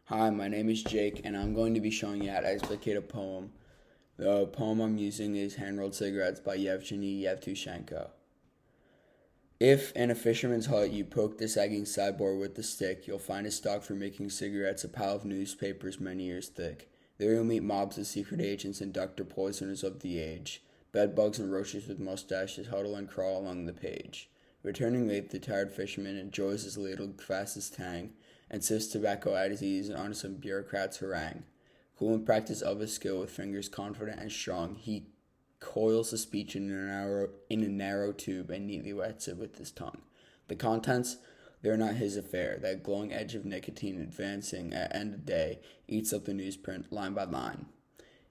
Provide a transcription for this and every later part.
Hi, my name is Jake, and I'm going to be showing you how to explicate a poem. The poem I'm using is Hand-Rolled Cigarettes by Yevgeny Yevtushenko. If in a fisherman's hut you poke the sagging sideboard with a stick, you'll find a stock for making cigarettes, a pile of newspapers many years thick. There you'll meet mobs of secret agents and doctor poisoners of the age. Bedbugs and roaches with mustaches huddle and crawl along the page. Returning late, the tired fisherman enjoys his ladle fast as tang, and sips tobacco at his ease on some bureaucrat's harangue. Cool in practice of his skill, with fingers confident and strong, he coils the speech in a narrow tube and neatly wets it with his tongue. The contents, they're not his affair. That glowing edge of nicotine advancing at end of day eats up the newsprint line by line.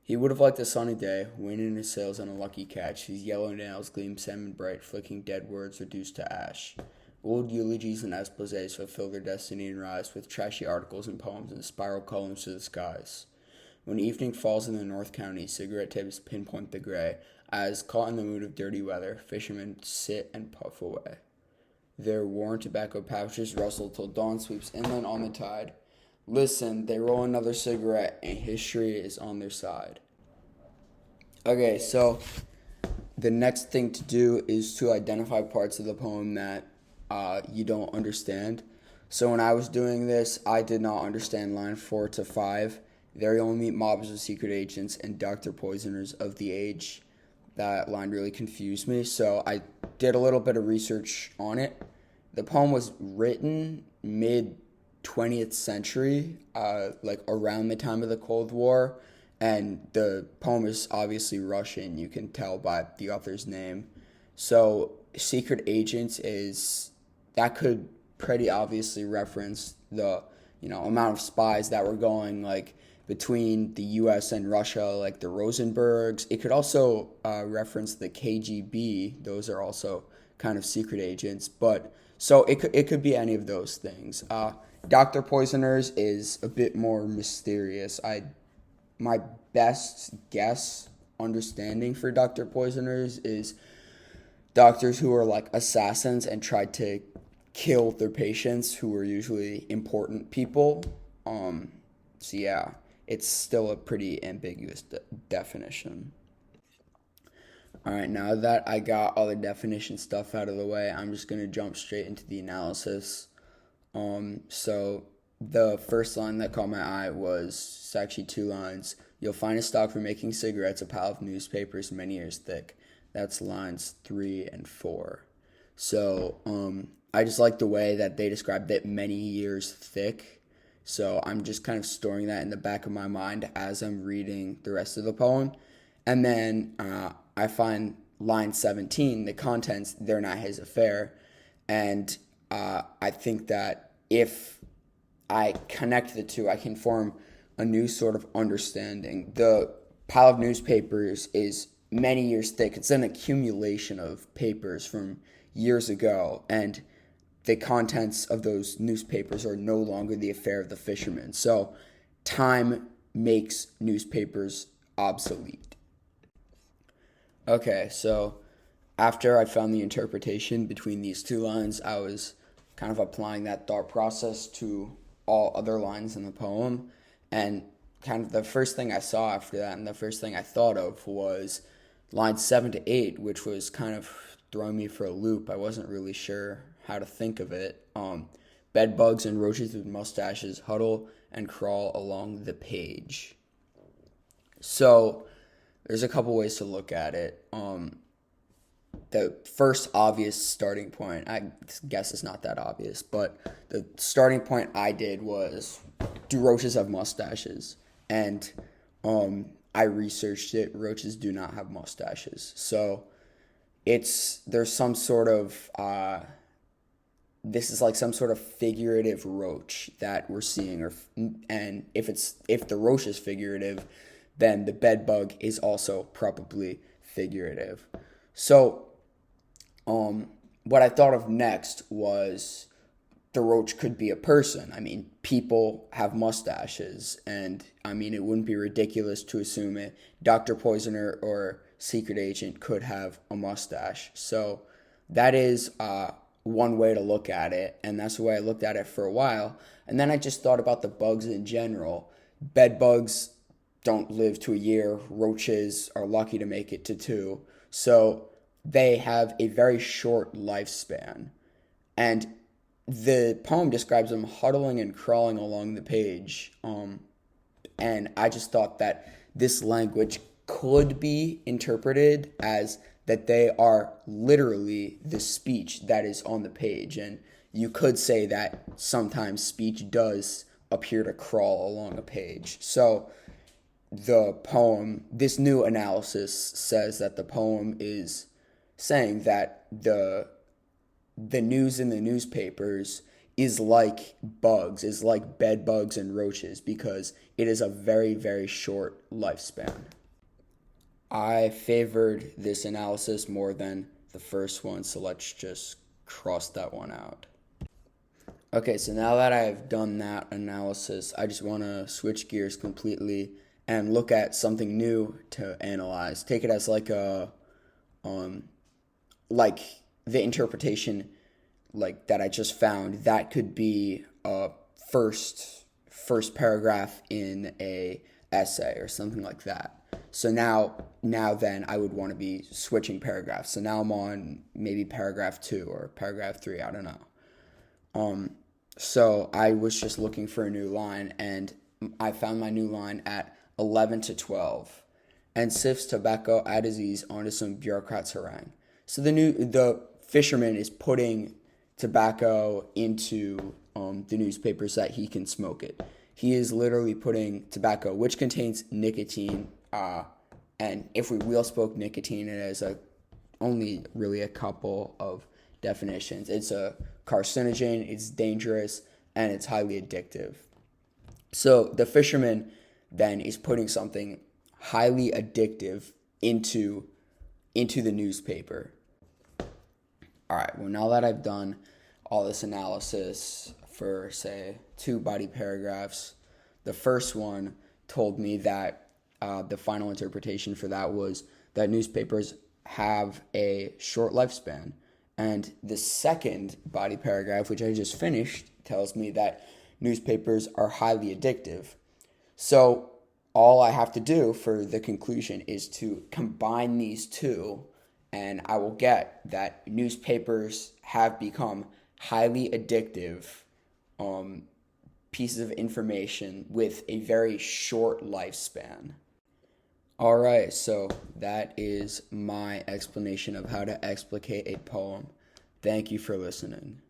He would have liked a sunny day, wind in his sails and a lucky catch. His yellow nails gleam salmon bright, flicking dead words reduced to ash. Old eulogies and exposés fulfill their destiny and rise with trashy articles and poems and spiral columns to the skies. When evening falls in the North County, cigarette tips pinpoint the gray. As, caught in the mood of dirty weather, fishermen sit and puff away. Their worn tobacco pouches rustle till dawn sweeps inland on the tide. Listen, they roll another cigarette, and history is on their side. Okay, so the next thing to do is to identify parts of the poem that you don't understand. So when I was doing this, I did not understand line 4 to 5. There you only meet mobs of secret agents and doctor poisoners of the age. That line really confused me, so I did a little bit of research on it. The poem was written mid 20th century, like around the time of the Cold War, and the poem is obviously Russian. You can tell by the author's name. So secret agents that could pretty obviously reference the amount of spies that were going like between the U.S. and Russia, like the Rosenbergs. It could also reference the KGB. Those are also kind of secret agents, but so it could be any of those things. Doctor Poisoners is a bit more mysterious. My best guess understanding for Doctor Poisoners is doctors who are like assassins and tried to kill their patients, who were usually important people. So yeah, it's still a pretty ambiguous definition. All right, now that I got all the definition stuff out of the way, I'm just going to jump straight into the analysis. So the first line that caught my eye was, it's actually two lines. You'll find a stock for making cigarettes, a pile of newspapers many years thick. That's lines 3 and 4. So I just like the way that they described it, many years thick. So I'm just kind of storing that in the back of my mind as I'm reading the rest of the poem. And then I find line 17, the contents, they're not his affair. And I think that if I connect the two, I can form a new sort of understanding. The pile of newspapers is many years thick. It's an accumulation of papers from years ago, and the contents of those newspapers are no longer the affair of the fishermen. So time makes newspapers obsolete. Okay, so after I found the interpretation between these two lines, I was kind of applying that thought process to all other lines in the poem. And kind of the first thing I saw after that, and the first thing I thought of, was lines 7 to 8, which was kind of throwing me for a loop. I wasn't really sure how to think of it. Bed bugs and roaches with mustaches huddle and crawl along the page. So there's a couple ways to look at it. The first obvious starting point, I guess it's not that obvious, but the starting point I did was, do roaches have mustaches? And I researched it. Roaches do not have mustaches. So there's some sort of this is like some sort of figurative roach that we're seeing, and if the roach is figurative, then the bed bug is also probably figurative. So what I thought of next was the roach could be a person. I mean, people have mustaches, and I mean, it wouldn't be ridiculous to assume a Dr. Poisoner or secret agent could have a mustache. So that is one way to look at it, and that's the way I looked at it for a while. And then I just thought about the bugs in general. Bed bugs don't live to a year. Roaches are lucky to make it to 2. So they have a very short lifespan. And the poem describes them huddling and crawling along the page. And I just thought that this language could be interpreted as that they are literally the speech that is on the page. And you could say that sometimes speech does appear to crawl along a page. So the poem, this new analysis says that the poem is saying that the news in the newspapers is like bugs, is like bed bugs and roaches, because it is a very, very short lifespan. I favored this analysis more than the first one, so let's just cross that one out. Okay, so now that I've done that analysis, I just want to switch gears completely and look at something new to analyze. Take it as like like the interpretation like that I just found. That could be a first paragraph in a essay or something like that. So now then I would want to be switching paragraphs. So now I'm on maybe paragraph 2 or paragraph 3, I don't know. So I was just looking for a new line, and I found my new line at 11 to 12. And sifts tobacco eye disease onto some bureaucrat's harangue. So the fisherman is putting tobacco into the newspapers that he can smoke it. He is literally putting tobacco, which contains nicotine, and if we wheel spoke nicotine, it has only really a couple of definitions. It's a carcinogen, it's dangerous, and it's highly addictive. So the fisherman then is putting something highly addictive into the newspaper. All right, well, now that I've done all this analysis for, say, 2 body paragraphs, the first one told me that the final interpretation for that was that newspapers have a short lifespan. And the second body paragraph, which I just finished, tells me that newspapers are highly addictive. So all I have to do for the conclusion is to combine these two, and I will get that newspapers have become highly addictive pieces of information with a very short lifespan. All right, so that is my explanation of how to explicate a poem. Thank you for listening.